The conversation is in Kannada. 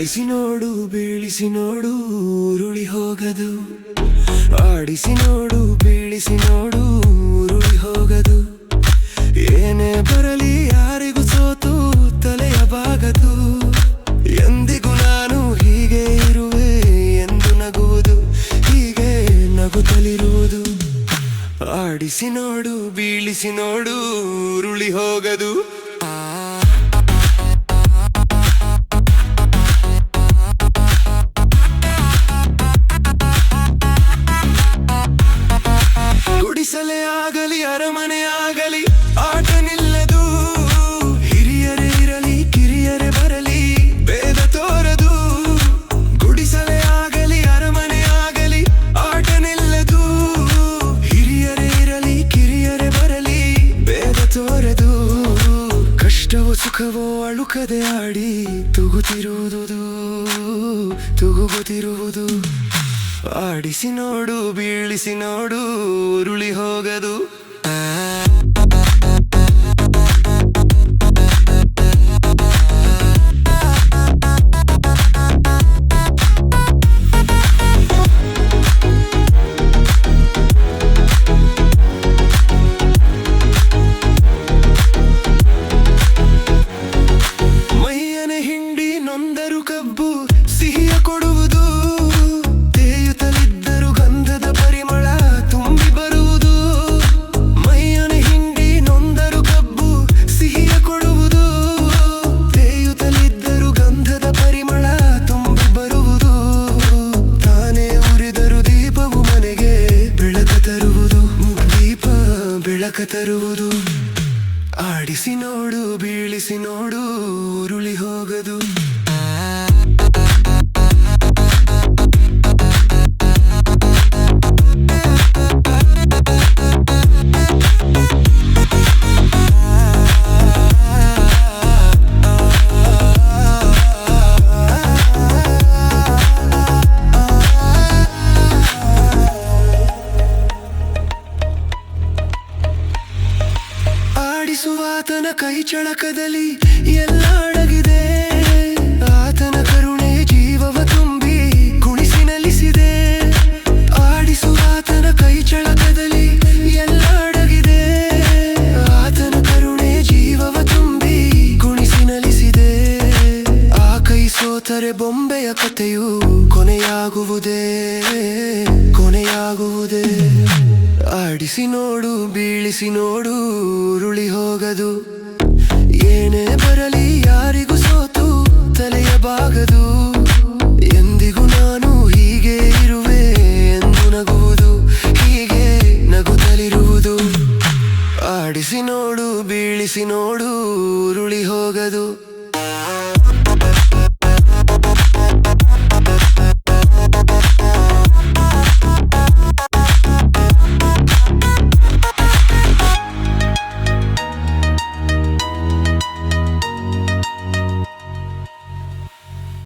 ಆಡಿಸಿ ನೋಡು ಬೀಳಿಸಿ ನೋಡು ಉರುಳಿ ಹೋಗದು. ಆಡಿಸಿ ನೋಡು ಬೀಳಿಸಿ ನೋಡು ಉರುಳಿ ಹೋಗದು. ಏನೇ ಬರಲಿ ಯಾರಿಗೂ ಸೋತು ತಲೆಯ ಬಾಗದು. ಎಂದಿಗೂ ನಾನು ಹೀಗೆ ಇರುವೆ ಎಂದು ನಗುವುದು, ಹೀಗೆ ನಗುತ್ತಲಿರುವುದು. ಆಡಿಸಿ ನೋಡು ಬೀಳಿಸಿ ನೋಡು ಉರುಳಿ ಹೋಗದು. ಗುಡಿಸಲೇ ಆಗಲಿ ಅರಮನೆ ಆಗಲಿ ಆಟ ನಿಲ್ಲದು. ಹಿರಿಯರೇ ಇರಲಿ ಕಿರಿಯರೇ ಬರಲಿ ಭೇದ ತೋರದು. ಗುಡಿಸಲೇ ಆಗಲಿ ಅರಮನೆ ಆಗಲಿ ಆಟ ನಿಲ್ಲದು. ಹಿರಿಯರೇ ಇರಲಿ ಕಿರಿಯರೇ ಬರಲಿ ಭೇದ ತೋರದು. ಕಷ್ಟವೋ ಸುಖವೋ ಅಳುಕದೆ ಆಡಿ ತೂಗುತ್ತಿರುವುದು. ಆಡಿಸಿ ನೋಡು ಬೀಳಿಸಿ ನೋಡು ಉರುಳಿ ಹೋಗದು. ಮೈಯನೆ ಹಿಂಡಿ ನೊಂದರು ಕಬ್ಬು ಸಿಹಿಯ ಕೊಡುವುದು. ತರುವುದು. ಆಡಿಸಿ ನೋಡು ಬೀಳಿಸಿ ನೋಡು ಉರುಳಿ ಹೋಗದು. ಆತನ ಕೈ ಚಳಕದಲ್ಲಿ ಎಲ್ಲ ಅಡಗಿದೆ. ಆತನ ಕರುಣೆ ಜೀವವ ತುಂಬಿ ಕುಣಿಸಿ ನಲಿಸಿದೆ. ಆಡಿಸು ಆತನ ಕೈ ಚಳಕದಲ್ಲಿ ಎಲ್ಲ ಅಡಗಿದೆ. ಆತನ ಕರುಣೆ ಜೀವವ ತುಂಬಿ ಕುಣಿಸಿ ನಲಿಸಿದೆ. ಆ ಕೈ ಸೋತರೆ ಬೊಂಬೆಯ ಕಥೆಯು ಕೊನೆಯಾಗುವುದೇ. ಆಡಿಸಿ ನೋಡು ಬೀಳಿಸಿ ನೋಡು ಉರುಳಿ ಹೋಗದು. ಏನೇ ಬರಲಿ ಯಾರಿಗೂ ಸೋತು ತಲೆಯ ಬಾಗದು. ಎಂದಿಗೂ ನಾನು ಹೀಗೆ ಇರುವೆ ಎಂದು ನಗುವುದು, ಹೀಗೆ ನಗುತ್ತಲಿರುವುದು. ಆಡಿಸಿ ನೋಡು ಬೀಳಿಸಿ ನೋಡು